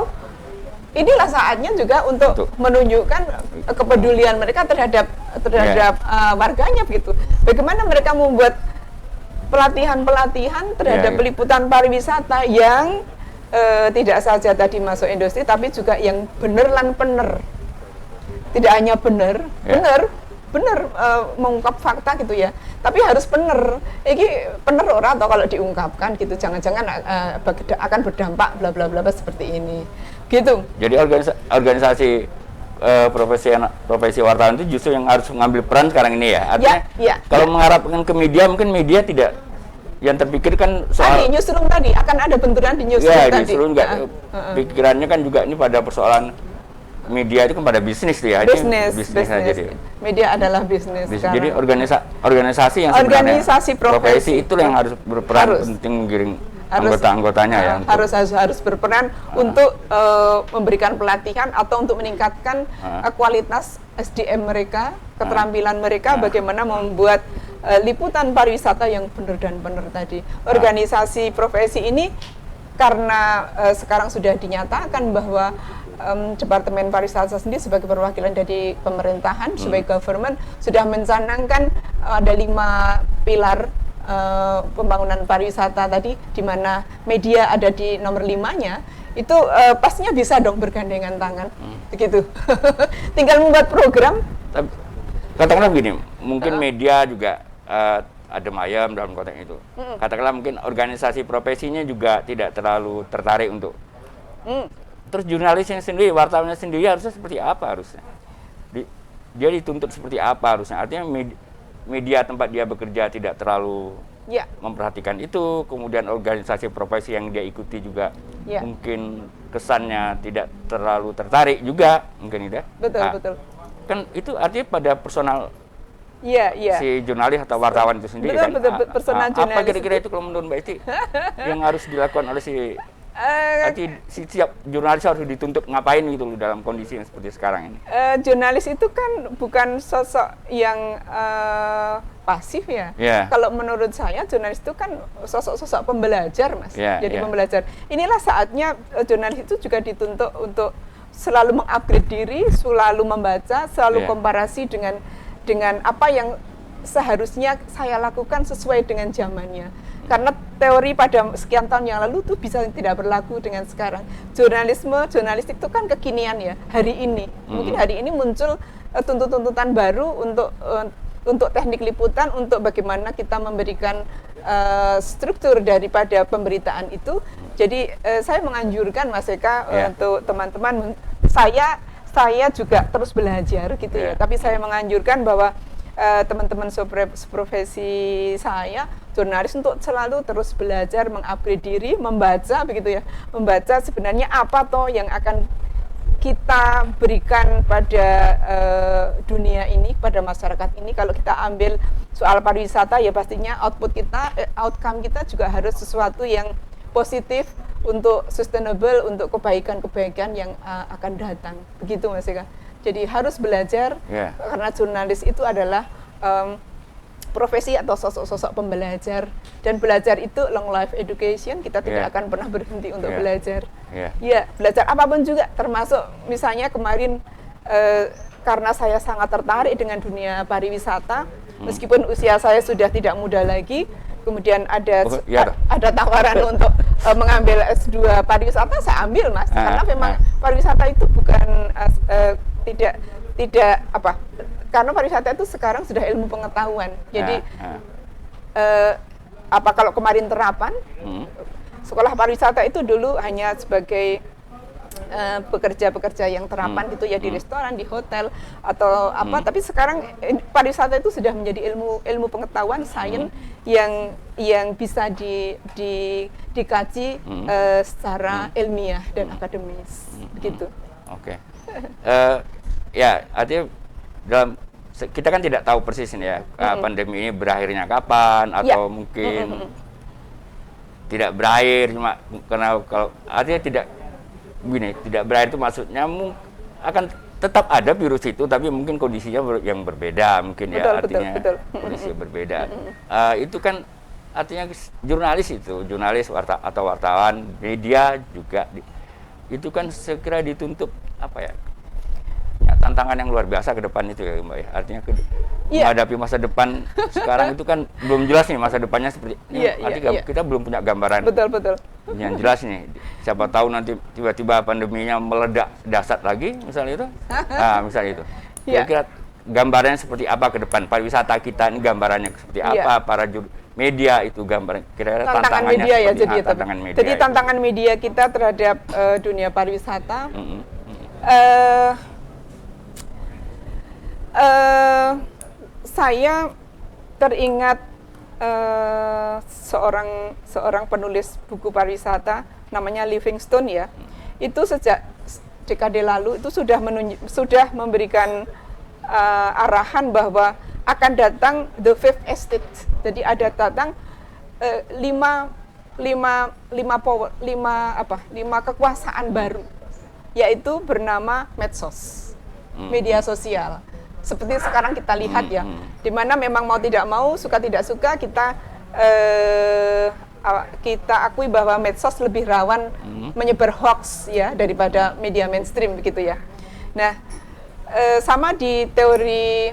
inilah saatnya juga untuk menunjukkan kepedulian mereka terhadap warganya begitu. Bagaimana mereka membuat pelatihan terhadap peliputan pariwisata yang tidak saja tadi masuk industri, tapi juga yang bener lan bener. Tidak hanya bener mengungkap fakta gitu ya, tapi harus bener. Ini bener ora atau kalau diungkapkan gitu, jangan-jangan akan berdampak bla bla bla seperti ini. Gitu. Jadi organisasi profesi wartawan itu justru yang harus mengambil peran sekarang ini ya. Artinya kalau mengharapkan ke media, mungkin media tidak yang terpikir kan soal newsroom tadi akan ada benturan di newsroom tadi. Newsroom pikirannya kan juga ini pada persoalan media itu kan pada bisnis ya. Bisnis aja. Media adalah bisnis. Jadi organisasi yang profesi itu yang harus berperan penting menggiring anggota-anggotanya ya. Harus berperan untuk memberikan pelatihan atau untuk meningkatkan kualitas SDM mereka, keterampilan mereka, bagaimana membuat liputan pariwisata yang benar dan benar tadi. Organisasi profesi ini karena sekarang sudah dinyatakan bahwa Departemen Pariwisata sendiri sebagai perwakilan dari pemerintahan, sebagai government sudah mencanangkan ada 5 pilar pembangunan pariwisata tadi, di mana media ada di nomor 5-nya. Itu pastinya bisa dong bergandengan tangan, begitu. Tinggal membuat program. Katakanlah begini, mungkin media juga adem ayem dalam konteks itu. Katakanlah mungkin organisasi profesinya juga tidak terlalu tertarik untuk. Terus jurnalisnya sendiri, wartawannya sendiri harusnya seperti apa harusnya? Dia dituntut seperti apa harusnya? Artinya media tempat dia bekerja tidak terlalu memperhatikan itu, kemudian organisasi profesi yang dia ikuti juga mungkin kesannya tidak terlalu tertarik juga, mungkin itu. Betul. Kan itu artinya pada personal si jurnalis atau wartawan itu sendiri. Betul, personal jurnalis. Apa kira-kira itu kalau menurut Mbak Esti yang harus dilakukan oleh setiap jurnalis harus dituntut ngapain gitu loh dalam kondisi yang seperti sekarang ini? Jurnalis itu kan bukan sosok yang pasif ya. Kalau menurut saya jurnalis itu kan sosok pembelajar, Mas. Jadi pembelajar. Inilah saatnya jurnalis itu juga dituntut untuk selalu mengupgrade diri, selalu membaca, selalu komparasi dengan apa yang seharusnya saya lakukan sesuai dengan zamannya. Karena teori pada sekian tahun yang lalu tuh bisa tidak berlaku dengan sekarang. Jurnalistik itu kan kekinian ya, hari ini. Mungkin hari ini muncul tuntutan baru untuk teknik liputan, untuk bagaimana kita memberikan struktur daripada pemberitaan itu. Jadi saya menganjurkan Mas Eka untuk teman-teman, saya juga terus belajar gitu ya. Tapi saya menganjurkan bahwa teman-teman profesi saya, jurnalis, untuk selalu terus belajar, mengupgrade diri, membaca begitu ya. Membaca sebenarnya apa toh yang akan kita berikan pada dunia ini, pada masyarakat ini. Kalau kita ambil soal pariwisata ya pastinya outcome kita juga harus sesuatu yang positif untuk sustainable, untuk kebaikan-kebaikan yang akan datang. Begitu Mas Eka. Jadi harus belajar, karena jurnalis itu adalah profesi atau sosok-sosok pembelajar, dan belajar itu long life education. Kita tidak akan pernah berhenti untuk belajar. Belajar apapun juga, termasuk misalnya kemarin karena saya sangat tertarik dengan dunia pariwisata, meskipun usia saya sudah tidak muda lagi. Kemudian ada tawaran untuk mengambil S2 pariwisata, saya ambil Mas, karena memang pariwisata itu bukan tidak apa, karena pariwisata itu sekarang sudah ilmu pengetahuan. Jadi kalau kemarin terapan sekolah pariwisata itu dulu hanya sebagai pekerja yang terapan gitu ya, di restoran, di hotel atau apa, tapi sekarang pariwisata itu sudah menjadi ilmu pengetahuan, sains yang bisa dikaji secara ilmiah dan akademis begitu. Oke. Artinya kita kan tidak tahu persis ini ya, pandemi ini berakhirnya kapan, atau mungkin tidak berakhir, cuma karena kalau artinya tidak berakhir itu maksudnya akan tetap ada virus itu, tapi mungkin kondisinya yang berbeda mungkin. Betul. Kondisi berbeda. Itu kan artinya jurnalis atau wartawan, media juga itu kan sekira dituntut apa ya, tantangan yang luar biasa ke depan itu ya Mbak ya. Artinya menghadapi masa depan sekarang itu kan belum jelas nih masa depannya seperti ini. Artinya kita belum punya gambaran betul yang jelas nih. Siapa tahu nanti tiba-tiba pandeminya meledak dahsyat lagi misalnya itu. Misalnya itu. Kira-kira gambarannya seperti apa ke depan pariwisata kita ini, gambarannya seperti apa, para media itu gambaran kira-kira tantangannya media ya, tantangan media. Jadi tantangan media kita terhadap dunia pariwisata. Saya teringat seorang penulis buku pariwisata namanya Livingstone ya. Itu sejak dekade lalu itu sudah memberikan arahan bahwa akan datang the fifth estate. Jadi ada datang lima kekuasaan baru, yaitu bernama medsos, media sosial. Seperti sekarang kita lihat ya, di mana memang mau tidak mau, suka tidak suka, kita akui bahwa medsos lebih rawan menyebar hoax ya daripada media mainstream begitu ya. Nah, sama di teori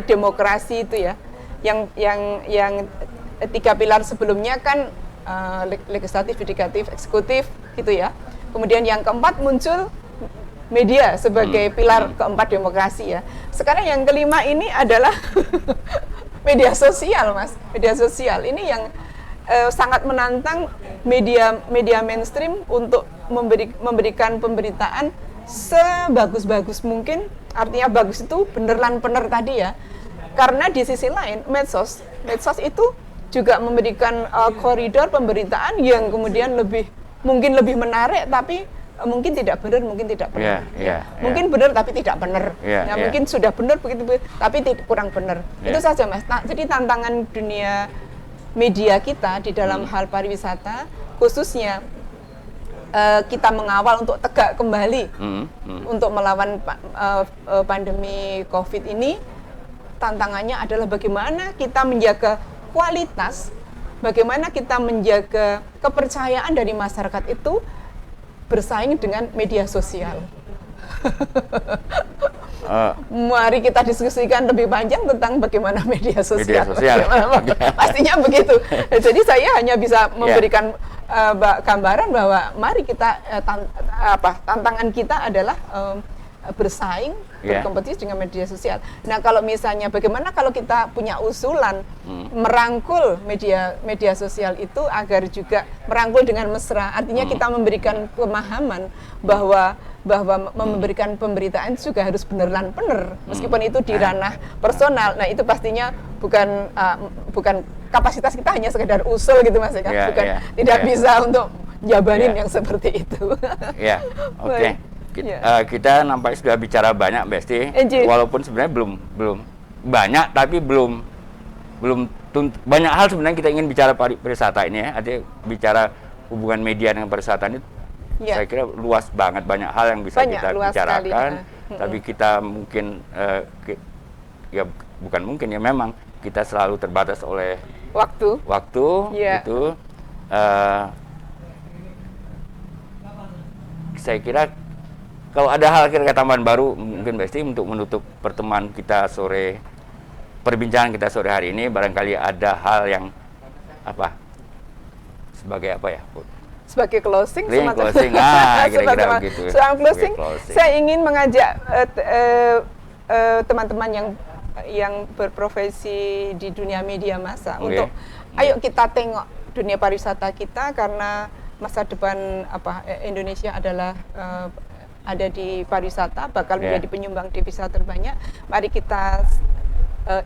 demokrasi itu ya, yang 3 pilar sebelumnya kan legislatif, yudikatif, eksekutif gitu ya. Kemudian yang keempat muncul media sebagai pilar keempat demokrasi ya. Sekarang yang kelima ini adalah media sosial, Mas. Media sosial ini yang sangat menantang media mainstream untuk memberikan pemberitaan sebagus-bagus mungkin. Artinya bagus itu bener tadi ya. Karena di sisi lain medsos itu juga memberikan koridor pemberitaan yang kemudian mungkin lebih menarik, tapi mungkin tidak benar, mungkin tidak benar. Mungkin benar tapi tidak benar. Mungkin sudah benar begitu, tapi kurang benar. Itu saja, Mas. Jadi tantangan dunia media kita di dalam hal pariwisata, khususnya kita mengawal untuk tegak kembali untuk melawan pandemi COVID ini. Tantangannya adalah bagaimana kita menjaga kualitas, bagaimana kita menjaga kepercayaan dari masyarakat itu bersaing dengan media sosial. Mari kita diskusikan lebih panjang tentang bagaimana media sosial. Pastinya begitu. Jadi saya hanya bisa memberikan gambaran bahwa mari kita tantangan kita adalah bersaing, berkompetisi dengan media sosial. Nah, kalau misalnya bagaimana kalau kita punya usulan merangkul media sosial itu agar juga merangkul dengan mesra. Artinya kita memberikan pemahaman bahwa memberikan pemberitaan juga harus beneran bener, meskipun itu di ranah personal. Nah, itu pastinya bukan kapasitas kita hanya sekedar usul gitu, Mas, kan? Tidak bisa untuk jabanin yang seperti itu. Oke. Kita nampaknya sudah bicara banyak, Mbak Esti. Walaupun sebenarnya belum banyak, tapi belum banyak hal sebenarnya kita ingin bicara pariwisata ini ya. Artinya bicara hubungan media dengan pariwisata ini, saya kira luas banget, banyak hal yang bisa kita bicarakan. Tapi kita mungkin bukan mungkin ya, memang kita selalu terbatas oleh waktu itu. Saya kira kalau ada hal kira-kira tambahan baru mungkin Mbak Esti untuk menutup pertemuan kita perbincangan kita sore hari ini, barangkali ada hal yang sebagai sebagai closing, kira-kira begitu. Closing, saya ingin mengajak teman-teman yang berprofesi di dunia media massa untuk ayo kita tengok dunia pariwisata kita, karena masa depan Indonesia adalah ada di pariwisata, bakal menjadi penyumbang devisa terbanyak. Mari kita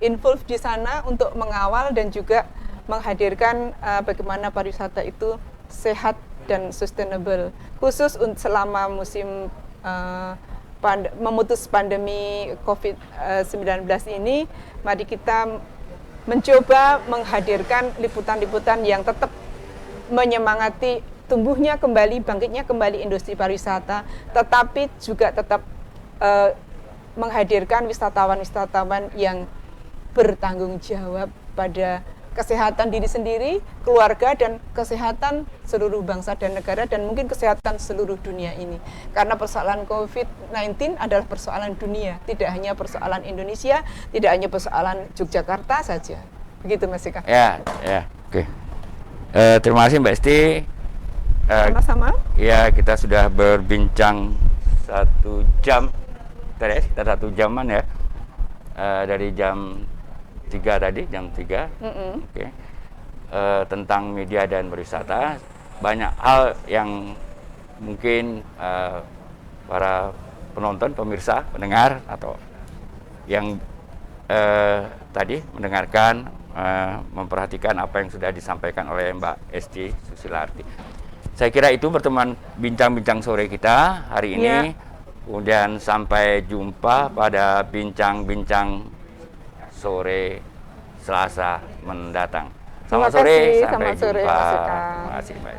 involve di sana untuk mengawal dan juga menghadirkan bagaimana pariwisata itu sehat dan sustainable. Khusus selama musim memutus pandemi COVID-19 ini, mari kita mencoba menghadirkan liputan-liputan yang tetap menyemangati tumbuhnya kembali, bangkitnya kembali industri pariwisata, tetapi juga tetap menghadirkan wisatawan-wisatawan yang bertanggung jawab pada kesehatan diri sendiri, keluarga, dan kesehatan seluruh bangsa dan negara, dan mungkin kesehatan seluruh dunia ini. Karena persoalan COVID-19 adalah persoalan dunia, tidak hanya persoalan Indonesia, tidak hanya persoalan Yogyakarta saja. Begitu, Mas Ika. Oke. Terima kasih, Mbak Esti. Sama-sama. Ya, kita sudah berbincang 1 jam, sekitar 1 jaman ya, dari jam 3 tadi, jam 3. Tentang media dan pariwisata. Banyak hal yang mungkin para penonton, pemirsa, pendengar, atau yang tadi mendengarkan, memperhatikan apa yang sudah disampaikan oleh Mbak Esti Susilarti. Saya kira itu pertemuan bincang-bincang sore kita hari ini. Kemudian sampai jumpa pada bincang-bincang sore Selasa mendatang. Selamat sore, sampai jumpa. Terima kasih, Mbak.